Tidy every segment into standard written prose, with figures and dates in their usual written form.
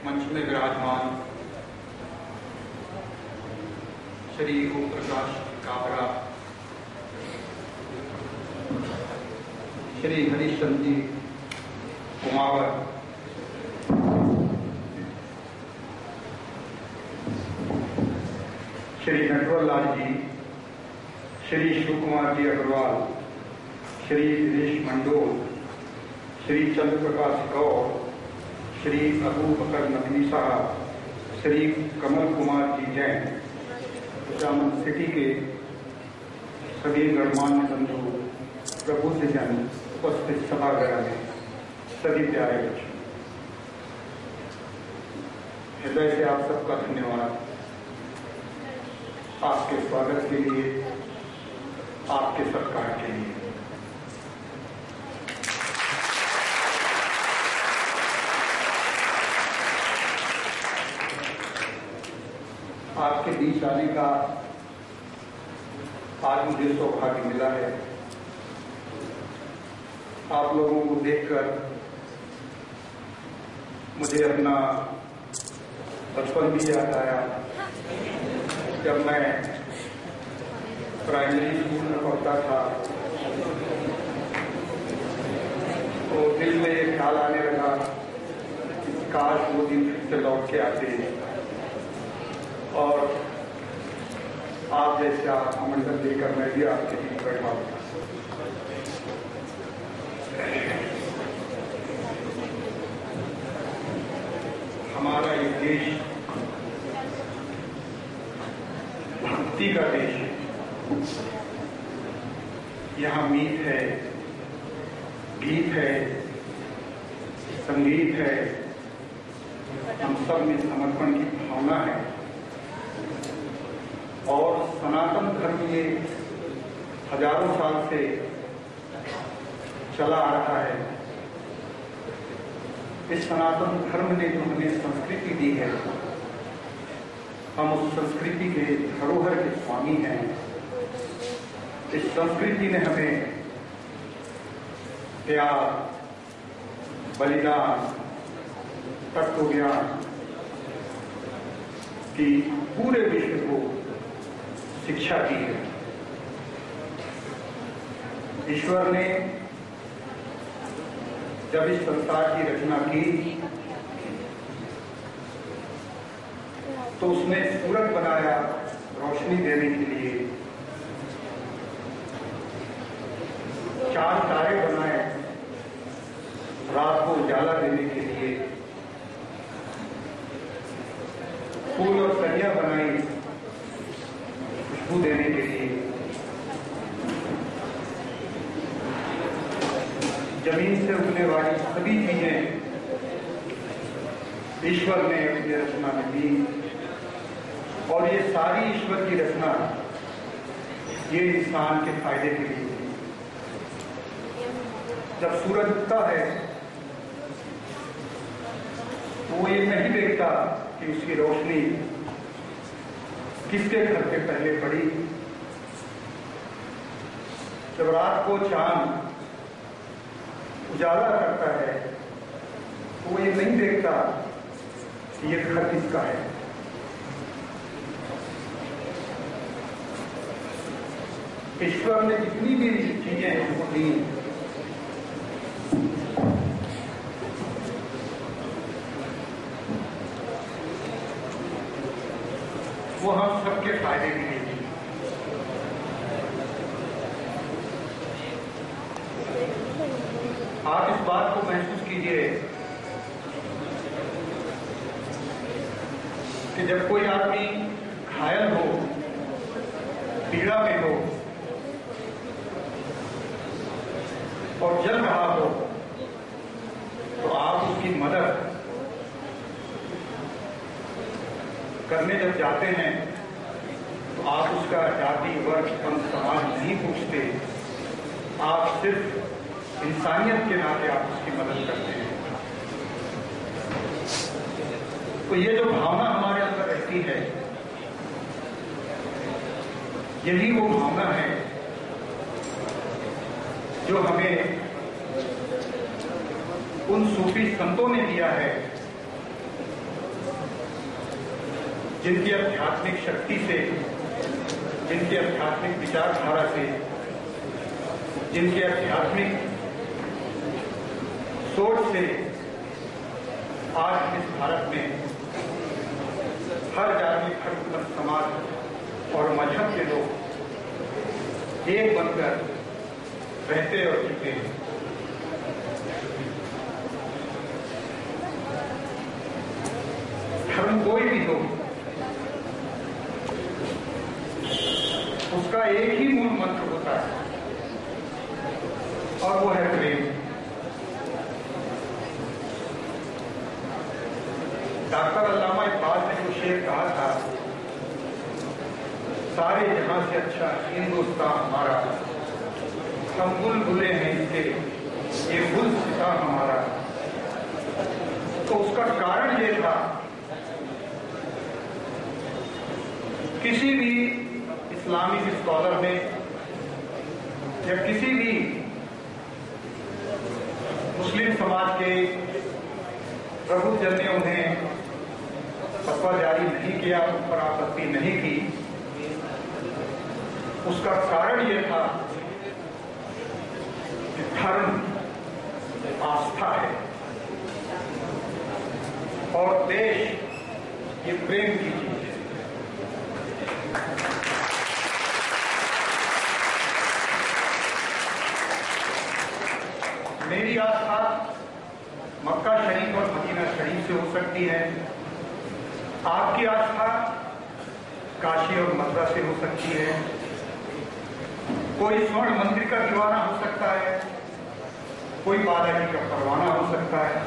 मंच में विराजमान श्री ओम प्रकाश काबरा, श्री हरिश्चंद्र जी कुमावत, श्री नटवर लाल जी, श्री शिव कुमार जी अग्रवाल, श्री दिनेश मंडोल, श्री चंद्र प्रकाश गौर, श्री अबू बकर नकवी साहब, श्री कमल कुमार जी जैन, जामन सिटी के सभी गणमान्य बंधु, प्रबुद्धजन, उपस्थित सभागृह में सभी प्यारे बच्चों, हृदय से आप सबका धन्यवाद। आपके स्वागत के लिए, आपके सत्कार के लिए। आपके बीच आने का आज मुझे सौभाग्य मिला है। आप लोगों को देखकर मुझे अपना बचपन भी याद आया, जब मैं प्राइमरी स्कूल में पढ़ता था। तो दिल में ये ख्याल आने लगा कि काश वो दिन फिर से लौट के आते और आप जैसा आमंत्रण देकर मैं भी आपके बीच बैठा हूं। हमारा ये देश भक्ति का देश है। यहाँ मीत है, गीत है, संगीत है, हम सब में समर्पण की भावना है और सनातन धर्म ये हजारों साल से चला आ रहा है। इस सनातन धर्म ने जो हमें संस्कृति दी है, हम उस संस्कृति के धरोहर के स्वामी हैं। इस संस्कृति ने हमें प्यार, बलिदान, तत्व ज्ञान की पूरे विश्व को शिक्षा दी है। ईश्वर ने जब इस संसार की रचना की तो उसने सूरज बनाया रोशनी देने के लिए, चार तारे बनाए रात को उजाला देने के लिए, फूल और कलियां बनाई खुशबू देने के लिए, जमीन से उगने वाली सभी चीजें ईश्वर ने अपनी रचना में दी। और ये सारी ईश्वर की रचना ये इंसान के फायदे के लिए थी। जब सूरज उगता है तो वो ये नहीं देखता कि उसकी रोशनी किसके घर पे पहले पड़ी। जब रात को चांद उजाला करता है तो वो ये नहीं देखता कि ये घर किसका है। ईश्वर ने जितनी भी चीजें हमको दी वो हम सबके फायदे के लिए दी। आप इस बात को महसूस कीजिए कि जब कोई आदमी घायल हो, पीड़ा में हो और जल रहा हो तो आप उसकी मदद करने जब जाते हैं तो आप उसका जाति वर्ग पंथ समाज नहीं पूछते, आप सिर्फ इंसानियत के नाते आप उसकी मदद करते हैं। तो ये जो भावना हमारे अंदर रहती है यही वो भावना है जो हमें उन सूफी संतों ने दिया है जिनकी आध्यात्मिक शक्ति से, जिनकी आध्यात्मिक विचारधारा से, जिनके आध्यात्मिक सोच से आज इस भारत में हर जाति, धर्म, समाज और मजहब के लोग एक बनकर रहते और जीते हैं। धर्म कोई भी हो, उसका एक ही मूल मंत्र होता है और वो है प्रेम। डॉक्टर अल्लामा इकबाल ने जो शेर कहा था, सारे जहां से अच्छा हिंदुस्तान हमारा, हम बुलबुलें हैं इसके, ये गुलसिता हमारा। तो उसका कारण ये था, किसी भी इस्लामिक स्कॉलर ने या किसी भी मुस्लिम समाज के प्रबुद्धजन ने उन्हें फतवा जारी नहीं किया, उस पर आपत्ति नहीं की। उसका कारण ये था कि धर्म आस्था है और देश ये प्रेम की चीज है। मेरी आस्था मक्का शरीफ और मदीना शरीफ से हो सकती है, आपकी आस्था काशी और मथुरा से हो सकती है, कोई स्वर्ण मंदिर का दीवाना हो सकता है, कोई बालाजी का परवाना हो सकता है।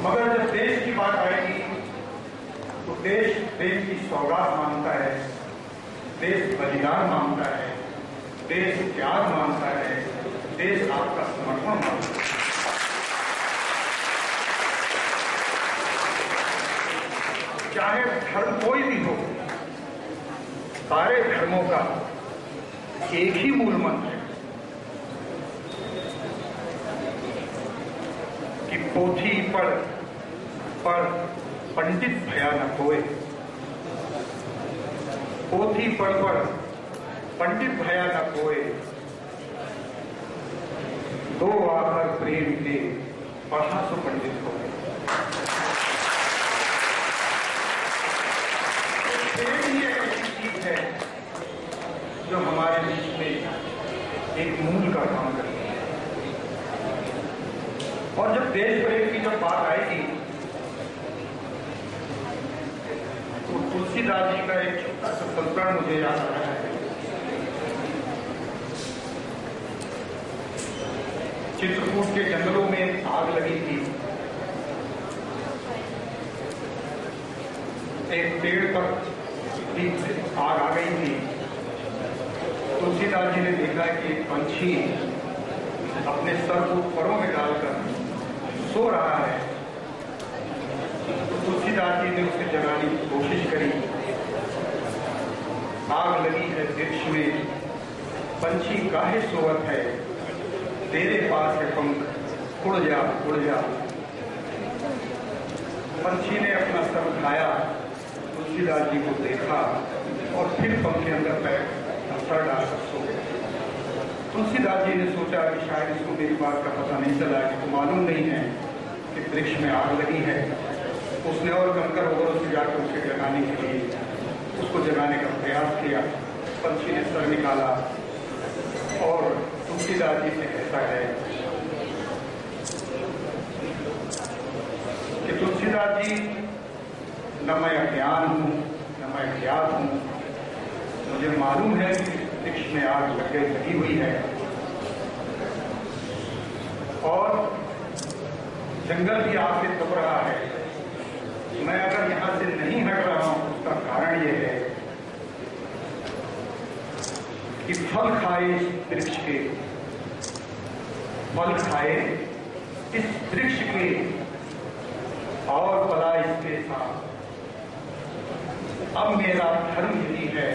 मगर जब देश की बात आएगी तो देश प्रेम की सौगात मानता है, देश बलिदान मानता है, देश त्याग मानता है, देश आपका समर्पण मानता है। चाहे धर्म कोई भी हो, सारे धर्मों का एक ही मूल मंत्र है कि पोथी पढ़ पंडित भया न कोय, पोथी पढ़ पंडित भया न कोय, दो आखर प्रेम के पढ़ा सो पंडित हो। प्रेम ही एक ऐसी चीज है जो हमारे बीच में एक मूल का काम करती है। और जब देश प्रेम की जब बात आएगी तो तुलसीदास जी का एक छोटा सा संस्करण मुझे याद आ रहा है। चित्रकूट के जंगलों में आग लगी थी, एक पेड़ पर आग आ गई थी। तुलसीदास जी ने देखा कि एक पंछी अपने सर को परों में डालकर सो रहा है, तो तुलसीदास जी ने उसे जगाने की कोशिश करी। आग लगी है वृक्ष में, पंछी काहे सोवत है, तेरे पास है पंख, उड़ जा उड़ जा। पंछी ने अपना सर उठाया, तुलसीदास जी को देखा और फिर पंख के अंदर पैर सर डालकर सो गया। तुलसीदास जी ने सोचा कि शायद इसको मेरी बात का पता नहीं चला, इसको मालूम नहीं है कि वृक्ष में आग लगी है। उसने और कंकर वगैरह से जाकर उसे जगाने के लिए उसको जगाने का प्रयास किया। पंछी ने सर निकाला और तुलसीदास जी से कहता है कि तुलसीदास जी, न मैं अज्ञान हूं न मैं अज्ञात हूं, मुझे मालूम है कि वृक्ष में आग लगी हुई है और जंगल भी आग से तप रहा है। मैं अगर यहां से नहीं हट रहा हूं उसका कारण यह है कि फल खाए इस वृक्ष के, फल खाए इस वृक्ष के और पला इसके साथ। अब मेरा धर्म यही है,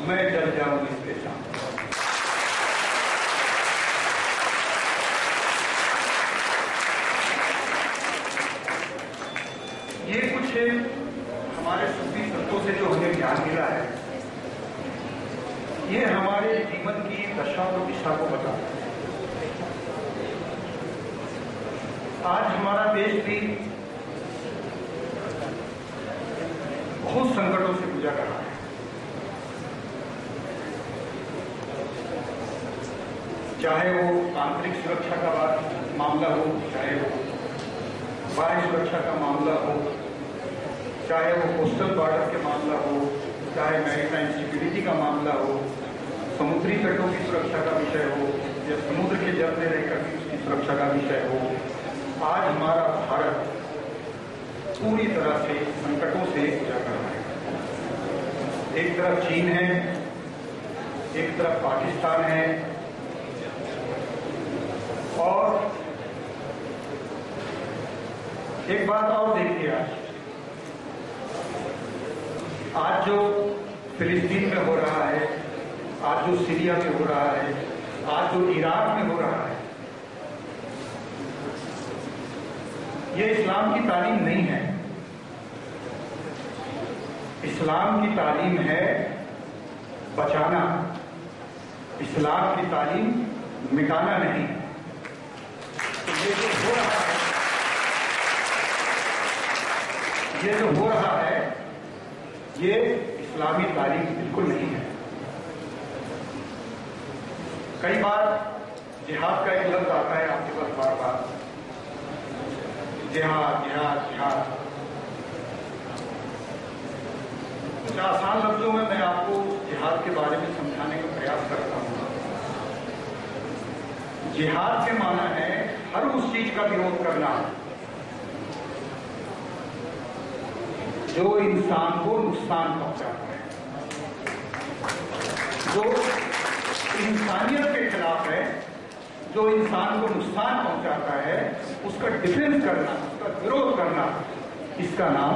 मैं जल जाऊं इसके साथ। ये कुछ हमारे सूफी संतों से जो हमें ज्ञान मिला है, ये हमारे जीवन की दशा और दिशा को बताता है। आज हमारा देश भी बहुत संकटों से गुजर रहा है। चाहे वो आंतरिक सुरक्षा का मामला हो, चाहे वो बाह्य सुरक्षा का मामला हो, चाहे वो कोस्टल बॉर्डर के मामला हो, चाहे मैरीटाइम सिक्योरिटी का मामला हो, समुद्री तटों की सुरक्षा का विषय हो या समुद्र के जल में रहकर भी उसकी सुरक्षा का विषय हो। आज हमारा भारत पूरी तरह से संकटों से गुजर रहा है। एक तरफ चीन है, एक तरफ पाकिस्तान है और एक बात और देखिए, आज जो फिलिस्तीन में हो रहा है, आज जो सीरिया में हो रहा है, आज जो इराक में हो रहा है, ये इस्लाम की तालीम नहीं है। इस्लाम की तालीम है बचाना, इस्लाम की तालीम मिटाना नहीं। तो ये जो हो रहा है, ये जो हो रहा है, ये इस्लामी तालीम बिल्कुल नहीं है। कई बार जिहाद का एक लफ्ज आता है आपके पास बार बार, जिहाद जिहाद जिहाद। कुछ आसान लफ्जों में मैं आपको जिहाद के बारे में समझाने का प्रयास करता हूं। जिहाद के माना है हर उस चीज का विरोध करना जो इंसान को नुकसान पहुंचाता है, जो इंसानियत के खिलाफ है, जो इंसान को नुकसान पहुंचाता है, उसका डिफेंस करना, उसका विरोध करना, इसका नाम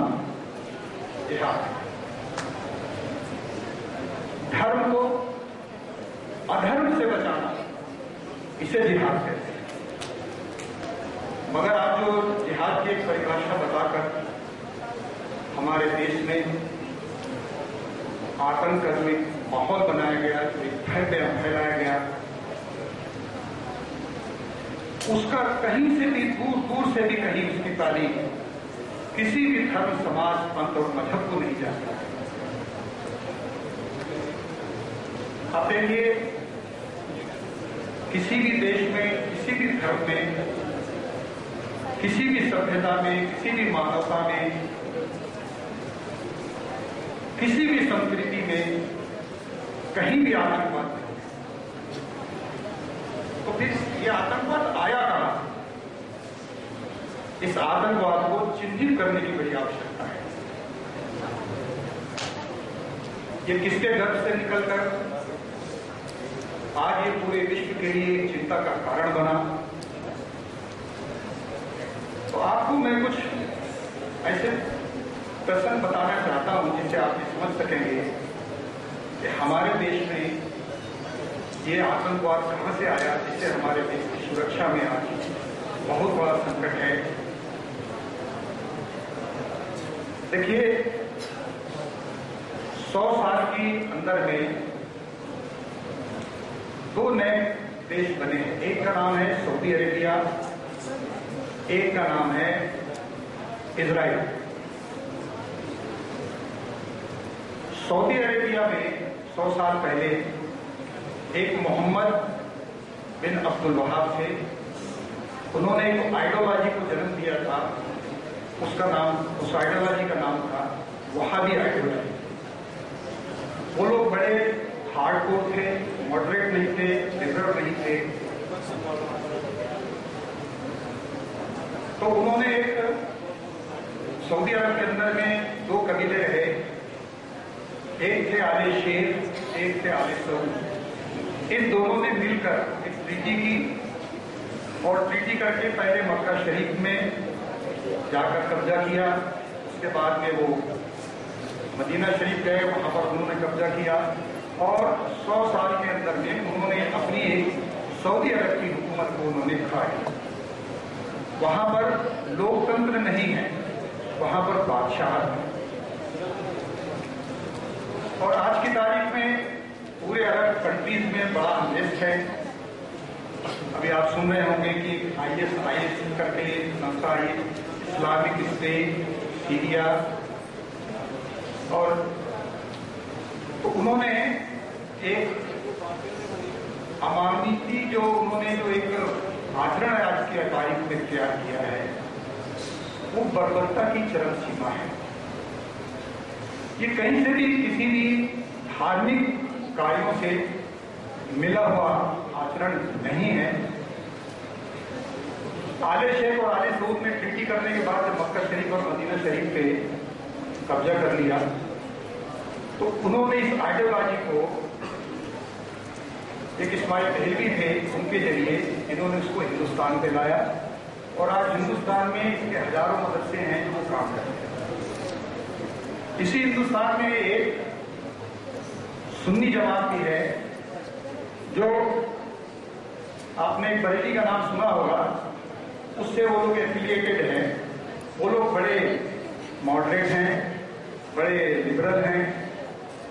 जिहाद है। धर्म को अधर्म से बचाना, इसे जिहाद कहते हैं। मगर आप जो जिहाद की एक परिभाषा बताकर हमारे देश में आतंक का जो एक माहौल बनाया गया, जो एक भय फैलाया गया, उसका कहीं से भी दूर दूर से भी कहीं उसकी तालीम किसी भी धर्म, समाज, पंथ और मजहब को नहीं जाती। आप देखिए, किसी भी देश में, किसी भी धर्म में, किसी भी सभ्यता में, किसी भी मानवता में, किसी भी संस्कृति में कहीं भी आतंकवाद नहीं। तो फिर ये आतंकवाद आया कहां? इस आतंकवाद को चिन्हित करने की बड़ी आवश्यकता है। ये किसके गर्भ से निकलकर आज ये पूरे विश्व के लिए एक चिंता का कारण बना? तो आपको मैं कुछ ऐसे प्रश्न बताना चाहता हूं जिससे आप ये समझ सकेंगे कि हमारे देश में ये आतंकवाद कहां से आया, जिससे हमारे देश की सुरक्षा में आज बहुत बड़ा संकट है। देखिए, 100 साल के अंदर में 2 नए देश बने हैं। एक का नाम है सऊदी अरेबिया, एक का नाम है इजराइल। सऊदी अरेबिया में 100 साल पहले एक मोहम्मद बिन अब्दुल वहाब थे। उन्होंने एक आइडियोलॉजी को जन्म दिया था। उसका नाम, उस आइडियोलॉजी का नाम था वहाबी आइडियोलॉजी। वो लोग बड़े हार्डकोर थे, मॉडरेट नहीं थे, लिबरल नहीं थे। तो उन्होंने एक सऊदी अरब के अंदर में 2 कबीले रहे। एक थे आले शेर, एक थे आले सऊद। इन दोनों ने मिलकर एक ट्रीटी की और ट्रीटी करके पहले मक्का शरीफ में जाकर कब्जा किया। उसके बाद में वो मदीना शरीफ गए, वहां पर उन्होंने कब्जा किया और 100 साल के अंदर में उन्होंने अपनी एक सऊदी अरब की हुकूमत को उन्होंने खाई। वहां पर लोकतंत्र नहीं है, वहां पर बादशाह है। और आज की तारीख में पूरे अरब कंट्रीज में बड़ा अनरेस्ट है। अभी आप सुन रहे होंगे कि ISIS करके संस्था आई, इस्लामिक स्टेट, सीरिया, और तो उन्होंने एक अमानती जो एक आचरण आज की तारीख में तैयार किया है, वो बर्बरता की चरम सीमा है। ये कहीं से भी किसी भी धार्मिक कार्यों से मिला हुआ आचरण नहीं है। आले शेख और आले सऊद ने ट्रीटी करने के बाद जब मक्का शरीफ और मदीना शरीफ पे कब्जा कर लिया, तो उन्होंने इस आइडियोलॉजी को, एक इस्माइल देहलवी थे, उनके जरिए इन्होंने उसको हिंदुस्तान पे लाया और आज हिंदुस्तान में इसके हजारों मदरसे हैं जो वो काम करते हैं। इसी हिंदुस्तान में एक सुन्नी जमात भी है, जो आपने बरेली का नाम सुना होगा, उससे वो लोग एफिलिएटेड हैं। वो लोग बड़े मॉडरेट हैं, बड़े लिबरल हैं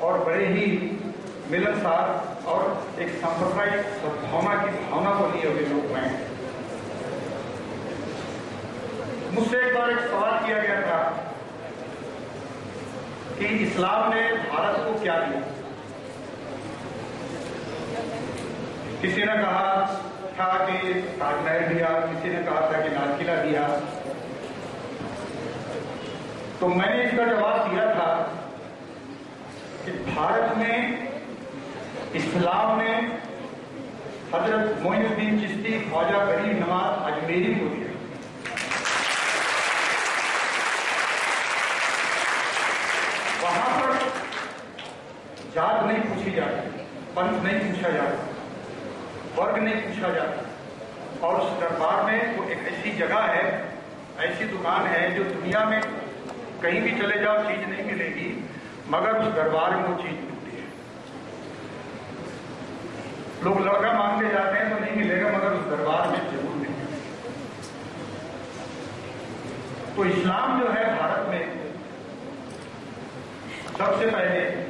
और बड़े ही मिलनसार और एक सांप्रदायिक सद्भावना की भावना को लिए हुए लोग हैं। मुझसे एक बार एक सवाल किया गया था कि इस्लाम ने भारत को क्या दिया। किसी ने कहा था कि ताजमहल दिया, किसी ने कहा था कि लाल किला दिया। तो मैंने इसका जवाब दिया था कि भारत में इस्लाम ने हजरत मोइनुद्दीन चिश्ती, ख्वाजा गरीब नवाज अजमेरी को दिया। वहां पर जात नहीं पूछी जाती, पंथ नहीं पूछा जाता, वर्ग नहीं पूछा जाता। और उस दरबार में वो एक ऐसी जगह है, ऐसी दुकान है जो दुनिया में कहीं भी चले जाओ चीज नहीं मिलेगी, मगर उस दरबार में वो चीज मिलती है। लोग लड़का मांगने जाते हैं तो नहीं मिलेगा, मगर उस दरबार में जरूर मिलेगा। तो इस्लाम जो है भारत में सबसे पहले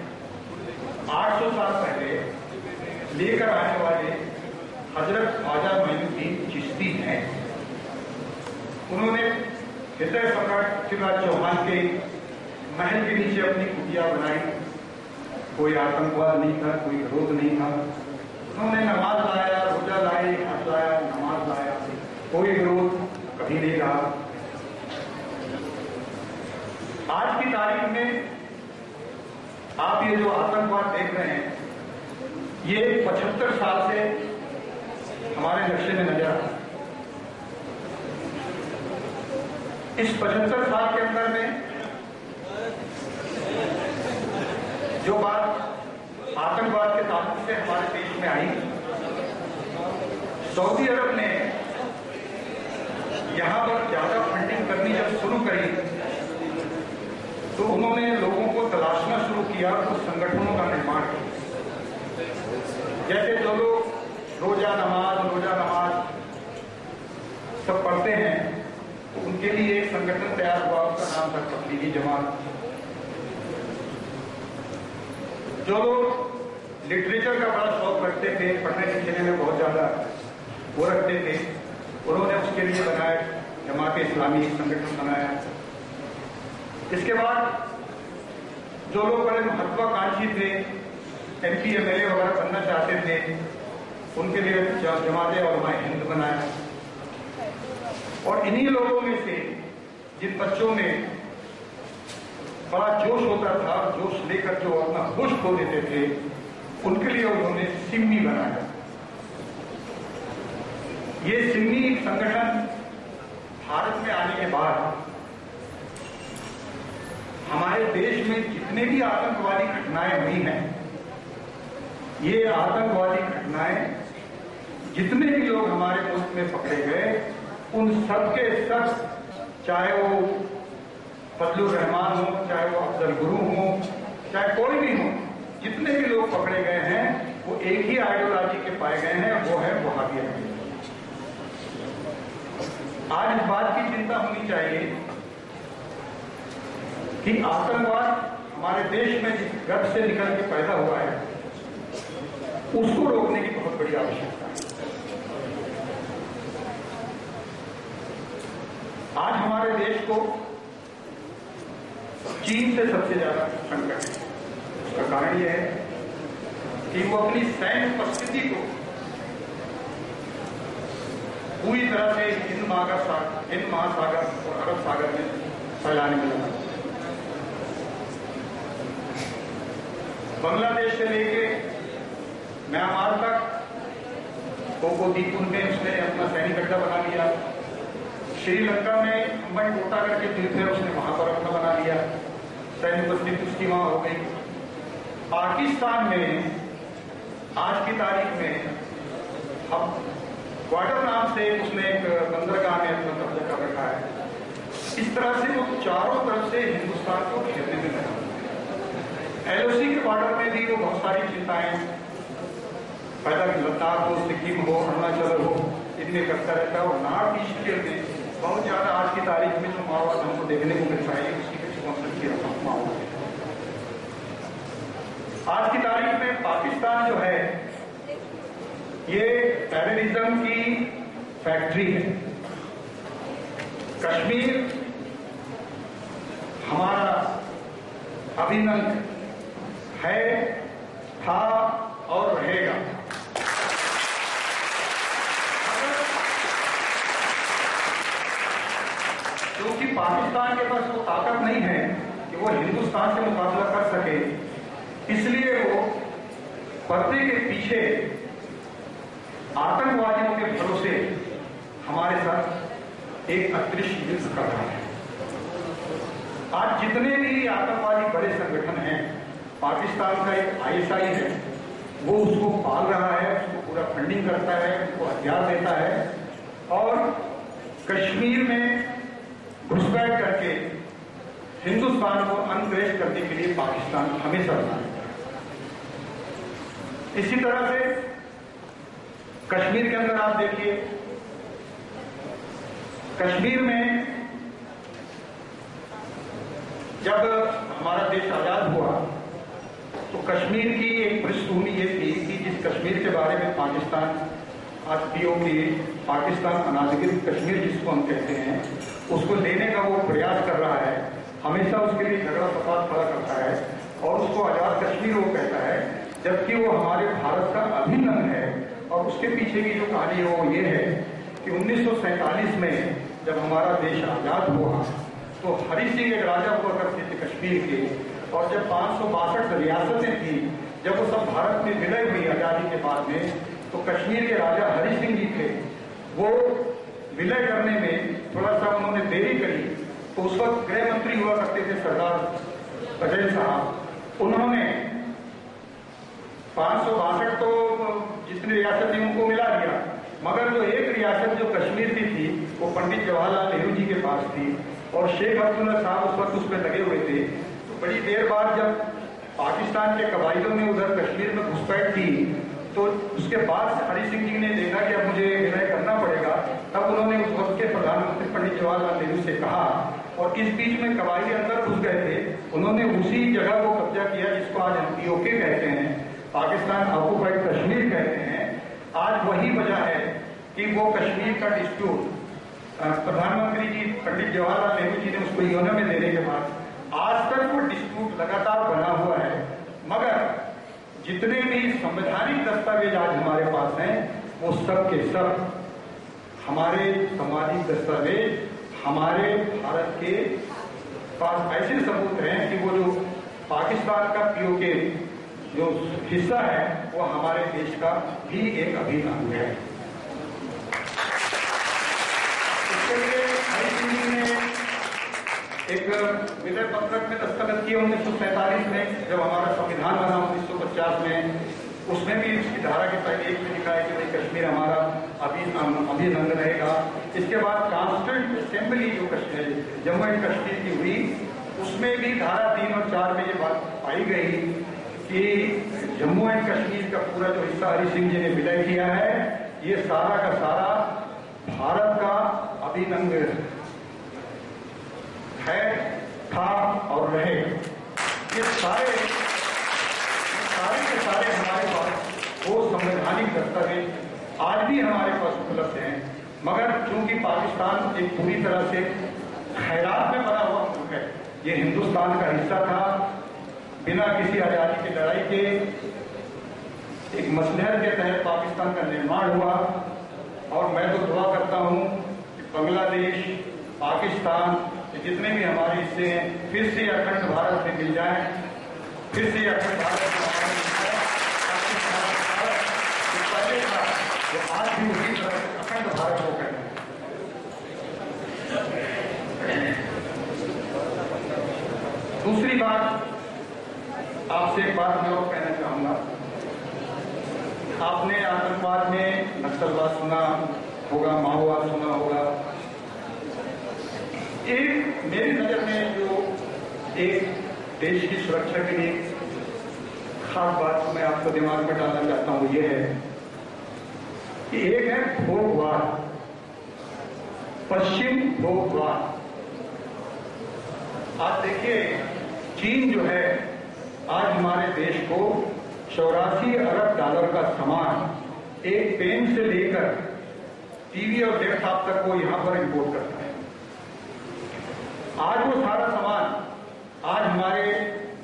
800 साल पहले लेकर आने वाले हजरत ख्वाजा मोइनुद्दीन चिश्ती हैं। उन्होंने हृदय सम्राट पृथ्वीराज चौहान के महल के नीचे अपनी कुटिया बनाई। कोई आतंकवाद नहीं था, कोई विरोध नहीं था। उन्होंने नमाज लाया, रोजा लाए, हज लाया, नमाज लाया, कोई विरोध कभी नहीं रहा। आज की तारीख में आप ये जो आतंकवाद देख रहे हैं, ये 75 साल से हमारे नक्शे में नजर आता है। इस 75 साल के अंदर में जो बात आतंकवाद के ताल्लुक से हमारे देश में आई, सऊदी अरब ने यहां पर ज्यादा फंडिंग करनी जब शुरू करी तो उन्होंने लोगों को तलाशना शुरू किया, तो संगठनों का निर्माण किया। जैसे जो लोग रोजा नमाज सब पढ़ते हैं, तो उनके लिए एक संगठन तैयार हुआ, उसका नाम था तबलीगी जमात। जो लोग लिटरेचर का बड़ा शौक रखते थे, पढ़ने लिखने में बहुत ज्यादा वो रखते थे, उन्होंने उसके लिए बनाया जमात इस्लामी, एक संगठन बनाया। इसके बाद जो लोग बड़े महत्वाकांक्षी थे, MP MLA वगैरह बनना चाहते थे, उनके लिए जमाते उलमाए हिंद बनाया। और इन्हीं लोगों में से जिन बच्चों में बड़ा जोश होता था, जोश लेकर जो अपना होश खो देते थे, उनके लिए उन्होंने सिम्मी बनाया। ये सिम्मी संगठन भारत में आने के बाद हमारे देश में जितने भी आतंकवादी घटनाएं हुई हैं, ये आतंकवादी घटनाएं जितने भी लोग हमारे मुल्क में पकड़े गए, उन सब के सब, चाहे वो फजलुर रहमान हो, चाहे वो अफजल गुरु हो, चाहे कोई भी हो, जितने भी लोग पकड़े गए हैं वो एक ही आइडियोलॉजी के पाए गए हैं, वो है वहाबियत। आज इस बात की चिंता होनी चाहिए कि आतंकवाद हमारे देश में जिस गर्भ से निकल के पैदा हुआ है, उसको रोकने की बहुत बड़ी आवश्यकता है। आज हमारे देश को चीन से सबसे ज्यादा संकट है। उसका कारण यह है कि वो अपनी सैन्य उपस्थिति को पूरी तरह से हिंद महासागर और अरब सागर में फैलाने में लगा। बांग्लादेश से लेके म्यांमार तक कोको-द्वीप में उसने अपना सैनिक अड्डा बना लिया। श्रीलंका में अंबन टोटा करके द्वीप है, उसने वहां पर अपना बना लिया, सैन्य उपस्थिति उसकी वहां हो गई। पाकिस्तान में आज की तारीख में अब क्वार्टर नाम से उसने एक बंदरगाह में अपना कब्जा कर रखा है। इस तरह से वो चारों तरफ से हिंदुस्तान को घेरने में लगा। LOC के बॉर्डर में भी वो बहुत सारी चिंताएं पैदा, लद्दाख हो, सिक्किम हो, अरुणाचल हो, इनमें करता रहता है। और नॉर्थ ईस्ट के में बहुत ज्यादा आज की तारीख में जो माओवाद हमको देखने को मिल रहा है, उसकी कुछ कॉन्सेप्ट माओवाद। आज की तारीख में पाकिस्तान जो है ये टेररिज्म की फैक्ट्री है। कश्मीर हमारा अभिन्न है, था और रहेगा। क्योंकि पाकिस्तान के पास वो ताकत नहीं है कि वो हिंदुस्तान से मुकाबला कर सके, इसलिए वो पर्दे के पीछे आतंकवादियों के भरोसे हमारे साथ एक अदृश्य युद्ध कर रहा है। आज जितने भी आतंकवादी बड़े संगठन हैं, पाकिस्तान का एक ISI है, वो उसको पाल रहा है, उसको पूरा फंडिंग करता है, उसको हथियार देता है और कश्मीर में घुसपैठ करके हिंदुस्तान को अनग्रेज करने के लिए पाकिस्तान हमेशा बना है। इसी तरह से कश्मीर के अंदर आप देखिए, कश्मीर में जब हमारा देश आजाद हुआ तो कश्मीर की एक पृष्ठभूमि ये थी कि जिस कश्मीर के बारे में पाकिस्तान आज पीओके पाकिस्तान अनाधिकृत कश्मीर जिसको हम कहते हैं उसको लेने का वो प्रयास कर रहा है, हमेशा उसके लिए झगड़ा फसाद खड़ा करता है और उसको आजाद कश्मीर वो कहता है, जबकि वो हमारे भारत का अभिन्न अंग है। और उसके पीछे की जो कहानी है वो ये है कि 1947 में जब हमारा देश आजाद हुआ तो हरि सिंह एक राजा हुआ करते थे कश्मीर के, और जब 562 रियासतें थी, जब वो सब भारत में विलय हुई आजादी के बाद में, तो कश्मीर के राजा हरि सिंह जी थे, वो विलय करने में थोड़ा सा उन्होंने देरी करी। तो उस वक्त गृह मंत्री हुआ करते थे सरदार पटेल साहब, उन्होंने 562 तो जितनी रियासत थी उनको मिला दिया, मगर जो एक रियासत जो कश्मीर की थी वो पंडित जवाहरलाल नेहरू जी के पास थी और शेख अब्दुल्ला साहब उस वक्त उस पर लगे हुए थे। तो बड़ी देर बाद जब पाकिस्तान के कबायलों ने उधर कश्मीर में घुसपैठ की तो उसके बाद हरि सिंह जी ने देखा कि अब मुझे विलय करना पड़ेगा, तब उन्होंने उस वक्त के प्रधानमंत्री पंडित जवाहरलाल नेहरू से कहा, और इस बीच में कबायली अंदर घुस गए थे, उन्होंने उसी जगह को कब्जा किया जिसको आज हम पीओके कहते हैं, पाकिस्तान ऑक्युपाइड कश्मीर कहते हैं। आज वही वजह है कि वो कश्मीर का डिस्प्यूट प्रधानमंत्री जी पंडित जवाहरलाल नेहरू जी ने उसको यूएन में देने के बाद आज तक वो डिस्प्यूट लगातार बना हुआ है। मगर जितने भी संवैधानिक दस्तावेज आज हमारे पास हैं वो सब के सब हमारे सामाजिक दस्तावेज हमारे भारत के पास ऐसे सबूत हैं कि वो जो पाकिस्तान का पीओके जो हिस्सा है वो हमारे देश का भी एक अभिन्न अंग है। इसके लिए हरि सिंह जी ने एक विलय पत्रक में दस्तखत किए 1947 में, जब हमारा संविधान बना 1950 में, उसमें भी इसकी धारा के पहले एक में लिखा है कि भाई कश्मीर हमारा अभिन्न अंग रहेगा। इसके बाद कॉन्स्टिट्यूंट असेंबली जो जम्मू एंड कश्मीर की हुई, उसमें भी धारा 3 और 4 में ये बात पाई गई कि जम्मू एंड कश्मीर का पूरा जो हिस्सा हरि सिंह जी ने विलय किया है ये सारा का सारा भारत का अभिन्न अंग है, था और रहेगा। ये सारे के सारे हमारे पास वो संवैधानिक दस्तावेज आज भी हमारे पास उपलब्ध हैं। मगर चूंकि पाकिस्तान एक पूरी तरह से खैरात में बना हुआ मुल्क है, ये हिंदुस्तान का हिस्सा था, बिना किसी आजादी की लड़ाई के एक मसलहत के तहत पाकिस्तान का निर्माण हुआ। और मैं तो दुआ करता हूं कि बांग्लादेश, पाकिस्तान, जितने भी हमारे हिस्से हैं फिर से अखंड भारत में मिल जाएं, फिर से अखंड भारत में हमारे पहले था वो आज भी उसी तरह से अखंड भारत को करें। दूसरी बात, आपसे एक बात मैं और कहना चाहूंगा। आपने आतंकवाद में नक्सलवाद सुना होगा, माओवाद सुना होगा। एक मेरी नजर में जो एक देश की सुरक्षा के लिए खास बात मैं आपको दिमाग में डालना चाहता हूं, ये है कि एक है भोगवाद, पश्चिम भोगवाद। आप देखिए चीन जो है आज हमारे देश को 84 अरब डॉलर का सामान एक पेन से लेकर टीवी और लैपटॉप तक वो यहां पर इंपोर्ट करता है। आज वो सारा सामान आज हमारे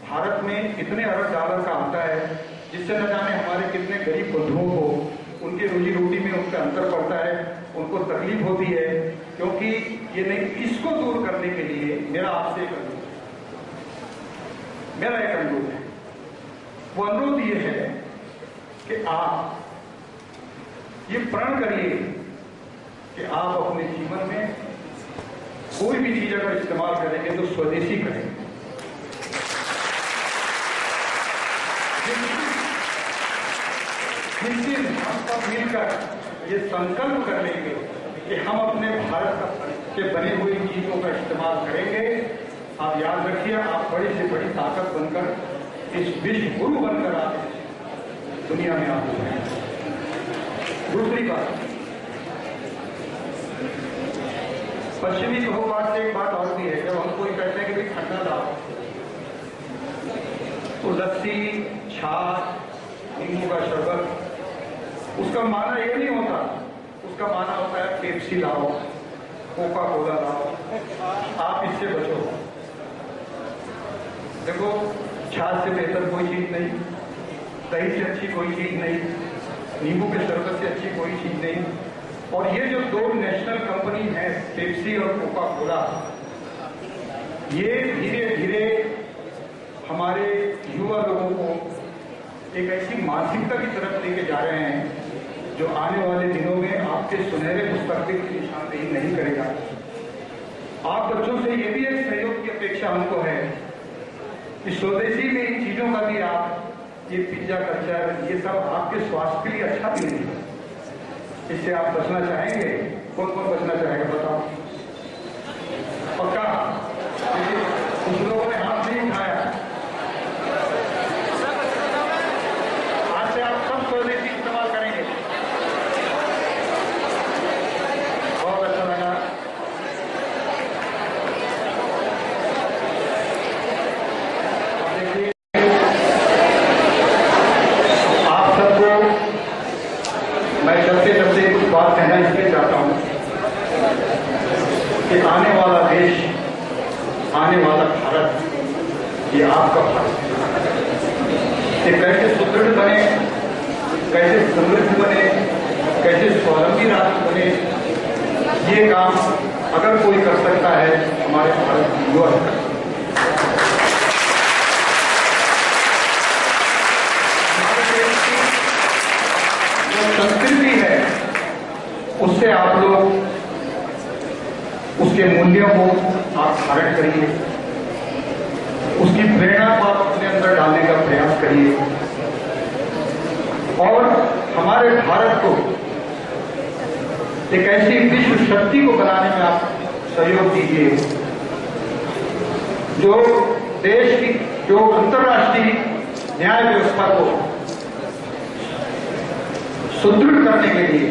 भारत में इतने अरब डॉलर का आता है जिससे न जाने हमारे कितने गरीब बंधुओं को उनकी रोजी रोटी में उनका अंतर पड़ता है, उनको तकलीफ होती है। क्योंकि ये नहीं, इसको दूर करने के लिए मेरा आपसे एक अनुरोध है। वो अनुरोध ये है कि आप ये प्रण करिए कि आप अपने जीवन में कोई भी चीज अगर इस्तेमाल करेंगे तो स्वदेशी करेंगे। जिस दिन हम सब मिलकर ये संकल्प कर लेंगे कि हम अपने भारत के बने हुई चीजों का इस्तेमाल करेंगे, आप याद रखिए आप बड़ी से बड़ी ताकत बनकर इस विश्व गुरु बनकर आप दुनिया में आप हैं। दूसरी बात, पश्चिमी भोगवाद से एक बात और भी है। जब हम कोई कहते हैं कि भाई ठंडा लाओ, तो लस्सी, छाछ, नींबू का शरबत, उसका माना ये नहीं होता। उसका माना होता है पेप्सी लाओ, कोका कोला लाओ, आप इससे बचो। देखो, छाछ से बेहतर कोई चीज नहीं, दही से अच्छी कोई चीज नहीं, नींबू के शरबत से अच्छी कोई चीज नहीं। और ये जो दो नेशनल कंपनी है, पेप्सी और कोका कोला, ये धीरे धीरे हमारे युवा लोगों को एक ऐसी मानसिकता की तरफ लेके जा रहे हैं जो आने वाले दिनों में आपके सुनहरे मुस्तकबिल की निशानदेही नहीं करेगा। आप बच्चों से ये भी एक सहयोग की अपेक्षा हमको है कि स्वदेशी में इन चीजों का भी आप ये पिज्जा कल्चर ये सब आपके स्वास्थ्य के लिए अच्छा भी नहीं है। इससे आप बचना चाहेंगे? कौन कौन बचना चाहेगा बताओ? पक्का? कुछ लोगों ने हाथ नहीं उठाया। आज से आप सब स्वदेशी इस्तेमाल करेंगे। बहुत अच्छा लगा। अब देखिए, आप सबको मैं चलते चलते कुछ बात कहना इसलिए चाहता हूं कि आने वाला देश, आने वाला भारत, ये आपका भारत है। ये कैसे सुदृढ़ बने, कैसे समृद्ध बने, कैसे स्वावलंबी राष्ट्र बने, ये काम अगर कोई कर सकता है हमारे भारत की युवा कर सकता है। हमारे देश की जो संस्कृति है उससे आप लोग उसके मूल्यों को आप धारण करिए, उसकी प्रेरणा को आप अपने अंदर डालने का प्रयास करिए और हमारे भारत को एक ऐसी विश्व शक्ति को बनाने में आप सहयोग दीजिए जो देश की, जो अंतर्राष्ट्रीय न्याय व्यवस्था को सुदृढ़ करने के लिए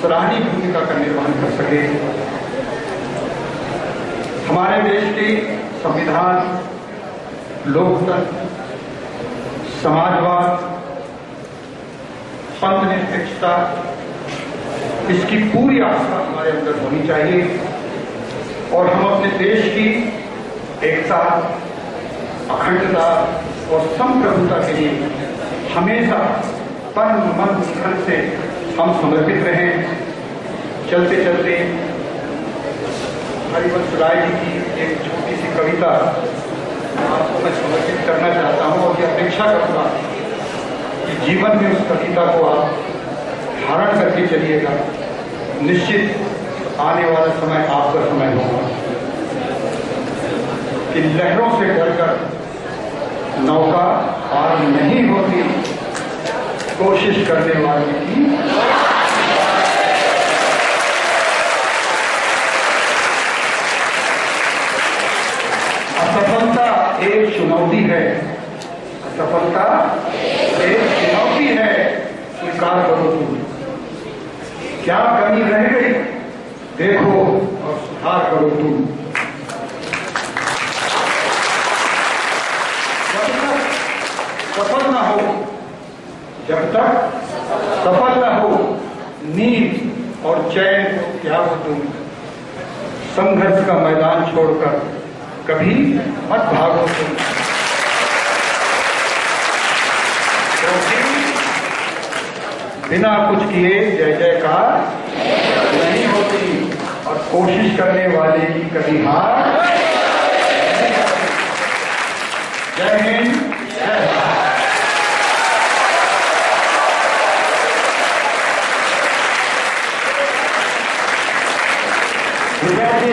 सराहनीय भूमिका का निर्वहन कर सके। हमारे देश की संविधान, लोकतंत्र, समाजवाद, पंथनिरपेक्षता, इसकी पूरी आस्था हमारे अंदर होनी चाहिए और हम अपने देश की एकता, अखंडता और संप्रभुता के लिए हमेशा तन मन धन से हम समर्पित रहें। चलते चलते हरिवंश राय जी की एक छोटी सी कविता आपको मैं समर्पित करना चाहता हूं और ये अपेक्षा करूंगा कि जीवन में उस कविता को आप धारण करके चलिएगा। निश्चित आने वाला समय आपका समय होगा कि लहरों से डरकर नौका पार नहीं होती, कोशिश करने वाले की असफलता एक चुनौती है, असफलता एक चुनौती है, स्वीकार करो तुम। क्या कमी रह गई देखो और सुधार करो तुम। जब तक सफल न हो, जब तक सफल न हो, नींद और चैन को त्यागो तुम। संघर्ष का मैदान छोड़कर कभी मत भागो तुम, क्योंकि बिना कुछ किए जय जयकार नहीं होती और कोशिश करने वाले की कभी हार नहीं होती। जय हिंद, जय भारत। विद्यार्थी